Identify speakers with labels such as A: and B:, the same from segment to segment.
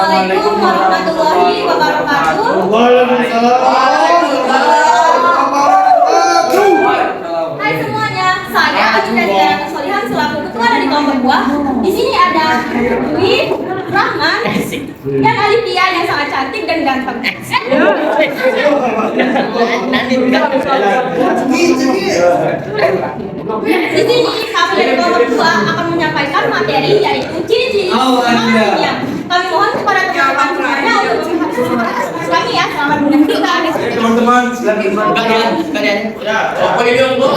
A: Assalamualaikum warahmatullahi wabarakatuh. Hai semuanya, saya Ajudan Tiara Solihan selaku ketua dari kelompok buah. Di sini ada Dwi, Rahman, dan Alifia yang sangat cantik dan ganteng. Di sini kami dari kelompok buah akan menyampaikan materi yaitu ciri-ciri kimia. Kami mohon kepada teman-teman semuanya untuk kami ya, selamat menyaksikan.
B: Teman-teman, kalian ya, apa ini Bu?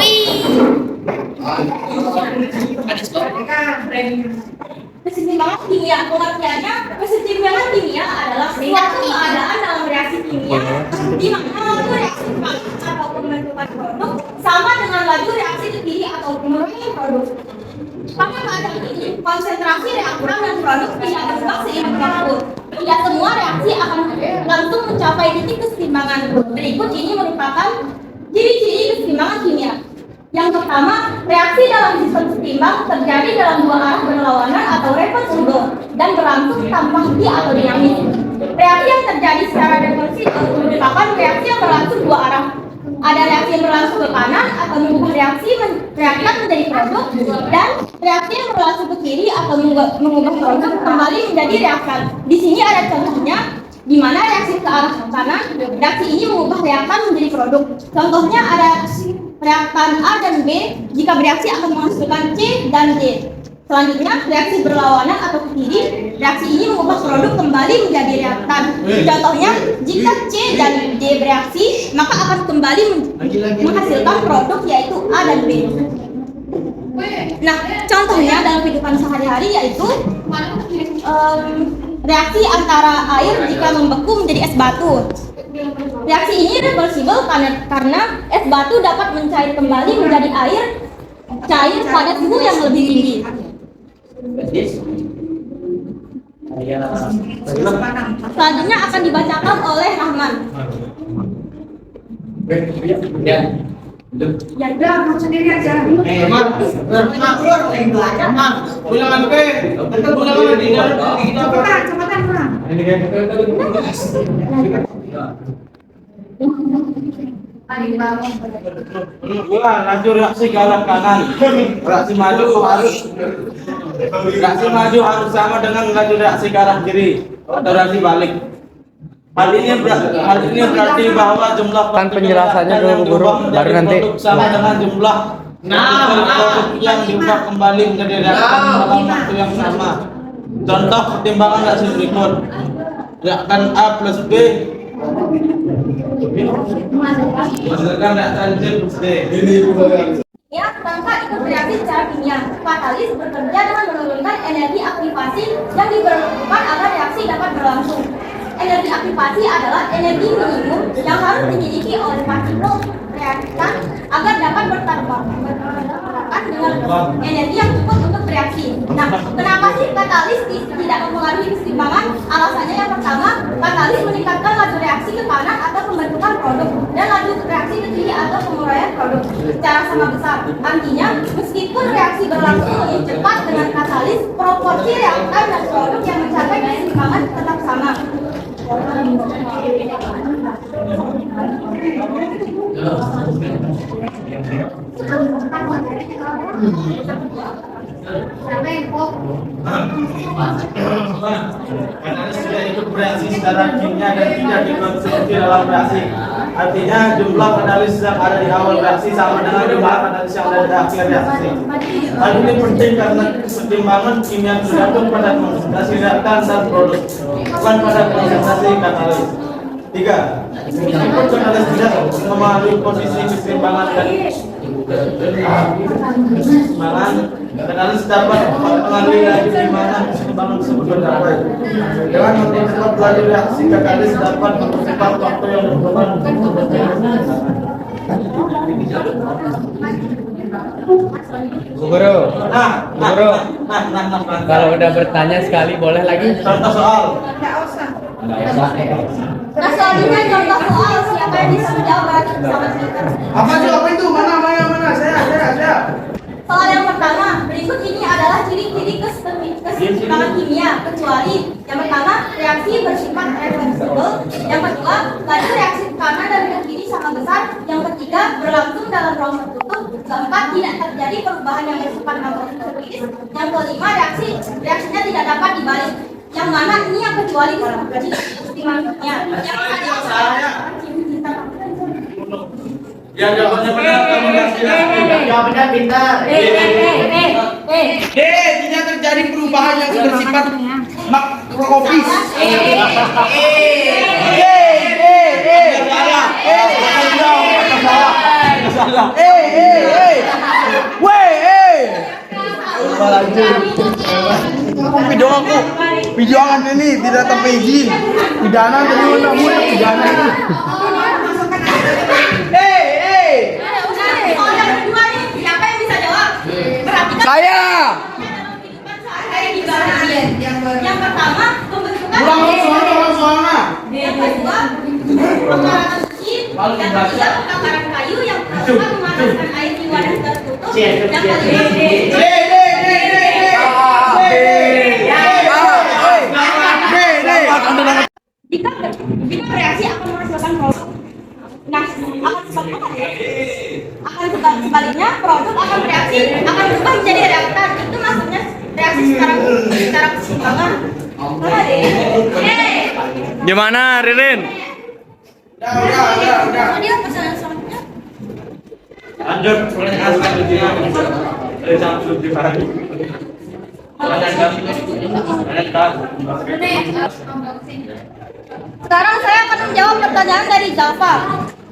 A: Kesetimbangan kimia, pengertiannya kesetimbangan kimia adalah suatu keadaan dalam reaksi kimia di mana laju reaksi atau pembentukan produk sama dengan laju reaksi ke kiri atau pembentukan produk. Pada keadaan ini, konsentrasi reaktan dan produk tidak bergerak seiring waktu. Tidak semua reaksi akan langsung mencapai titik kesetimbangan. Berikut ini merupakan ciri-ciri kesetimbangan kimia. Yang pertama, reaksi dalam sistem setimbang terjadi dalam dua arah berlawanan atau reverse flow dan berlangsung tanpa henti atau dinamis. Reaksi yang terjadi secara reversibel merupakan reaksi yang berlangsung dua arah. Ada reaksi yang berlangsung ke kanan atau mengubah reaktan menjadi produk, dan reaksi yang berlangsung ke kiri atau mengubah produk kembali menjadi reaktan. Di sini ada contohnya, di mana reaksi ke arah kanan, reaksi ini mengubah reaktan menjadi produk. Contohnya ada reaktan A dan B jika bereaksi akan menghasilkan C dan D. Selanjutnya, reaksi berlawanan atau ke kiri, reaksi ini mengubah produk kembali menjadi reaktan. Contohnya, jika C dan D bereaksi, maka akan kembali menghasilkan produk yaitu A dan B. Nah, contohnya dalam kehidupan sehari-hari yaitu reaksi antara air jika membeku menjadi es batu. Reaksi ini reversibel karena es batu dapat mencair kembali menjadi air cair pada suhu yang lebih tinggi. Selanjutnya akan dibacakan oleh Rahman.
C: Ya udah, mau sendiri aja. Cepetan, Bang.
B: Laju reaksi ke arah kanan. Reaksi maju harus sama dengan laju reaksi ke arah kiri atau reaksi balik. Hal ini berarti bahwa jumlah
D: penjelasannya dulu guru, baru nanti
B: sama dengan jumlah produk yang diubah kembali menjadi reaktan dalam waktu yang sama. Contoh pertimbangan reaksi berikut: reaktan A plus B menghasilkan reaktan C plus D.
A: Ya, tanpa ikut bereaksi secara kimia, katalis bekerja dengan menurunkan energi aktivasi yang diperlukan agar reaksi dapat berlangsung. Energi aktivasi adalah energi minimum yang harus dimiliki oleh partikel reaktan agar dapat bertabrakan dengan energi yang cukup untuk bereaksi. Nah, kenapa sih katalis tidak mempengaruhi kesetimbangan? Alasannya yang pertama, katalis meningkatkan laju reaksi ke kanan atau pembentukan produk, dan laju reaksi ke kiri atau penguraian produk secara sama besar. Artinya, meskipun reaksi berlangsung lebih cepat dengan katalis, proporsi reaktan dan produk yang mencapai kesetimbangan tetap sama.
B: Katalis tidak ikut bereaksi secara kimia dan tidak dikonsumsi dalam reaksi. Artinya jumlah katalis yang ada di awal reaksi sama dengan jumlah katalis yang ada di akhir reaksi. Hal ini penting karena kesetimbangan kimia tergantung pada konsentrasi reaktan dan produk, bukan pada konsentrasi katalis. 3. Meskipun katalis tidak mempengaruhi posisi kesetimbangan dan katalis dapat mempengaruhi laju di mana kesetimbangan tersebut tercapai. Dengan mempercepat laju reaksi, katalis dapat mempercepat waktu yang dibutuhkan untuk terjadi.
D: guru. Kalau udah bertanya sekali boleh lagi.
B: Contoh soal.
A: Nah, selanjutnya contoh soal, siapa yang bisa menjawab bersama kita?
B: Apa itu? Mana? Saya.
A: Soal yang pertama, berikut ini adalah ciri-ciri kesetimbangan kimia kecuali yang pertama reaksi bersifat reversibel, yang kedua laju reaksi ke kanan dan ke kiri sama besar, yang ketiga berlangsung dalam ruang tertutup, keempat tidak terjadi perubahan yang bersifat makroskopis, yang kelima reaksinya tidak dapat dibalik. Yang mana ini yang kecuali timangnya.
B: Ya jawabannya benar, kamu kasih.
C: Jawabannya pintar.
E: Tidak terjadi perubahan yang bersifat makroskopis. Pijangan ini tidak tanpa izin. Pidana tadi namun pidana itu.
A: Oh, yang kedua nih, siapa yang bisa jawab? Perhatikan.
E: Saya.
A: Yang pertama, pembentukan
E: Suara.
A: yang kedua, pemakaran besi, yang ketiga, pemakaran kayu, yang keempat, memanaskan air di wadah tertutup, yang kelima, jika reaksi akan menghasilkan produk, nah akan sebaliknya produk akan bereaksi akan berubah menjadi reaktan. Itu maksudnya reaksi secara keseimbangan.
D: Gimana, Ririn?
A: Kemudian pertanyaan selanjutnya.
B: Lanjut pertanyaan selanjutnya.
A: Sekarang saya akan menjawab pertanyaan dari Java.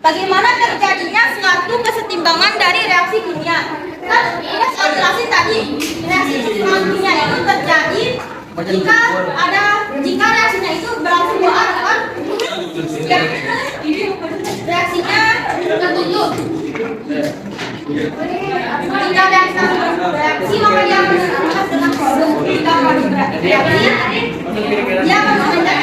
A: Bagaimana terjadinya suatu kesetimbangan dari reaksi kimia? Kan kita sudah jelasin tadi, reaksi kesetimbangan kimia itu terjadi jika reaksinya itu berlangsung dua arah kan? Reaksinya tertutup. Jika reaksi maka dia akan menghasilkan produk. Jika produk bereaksi, dia akan menghasilkan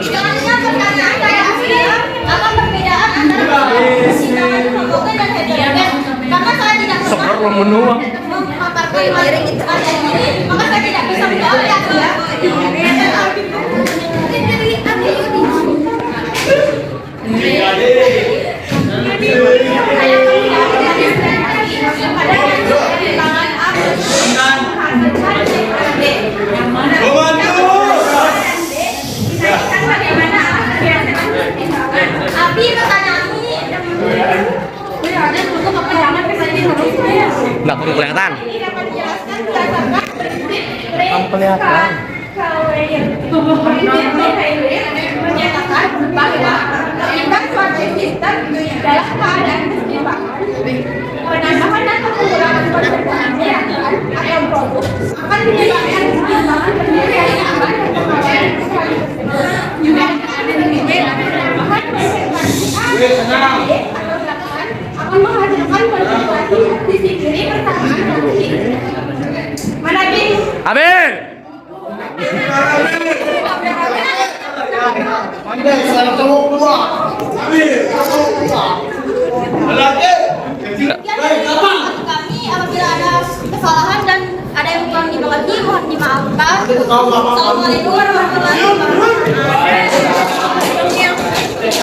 A: Selanjutnya pertanyaan reaksi apa perbedaan antara keseimbangan homogen dan heterogen? Karena saya tidak memaparkan materi ini, maka saya tidak bisa menjawab ya. Abi pertanyaan ini
D: Nggak perlu kelihatan.
A: Kamu
D: kelihatan.
A: menyatakan bahwa ketika suatu sistem dalam keadaan keseimbangan, penambahan dan pengurangan konsentrasi atau produk akan menyebabkan keseimbangan sendiri yang akan mempengaruhi juga ada penambahan konsentrasi atau belakangan akan menghasilkan konsentrasi di sisi kiri persamaan reaksi. Mana Bi?
D: Amin.
A: Kami apabila ada kesalahan dan ada yang kurang dimengerti mohon dimaafkan. Assalamualaikum warahmatullahi wabarakatuh.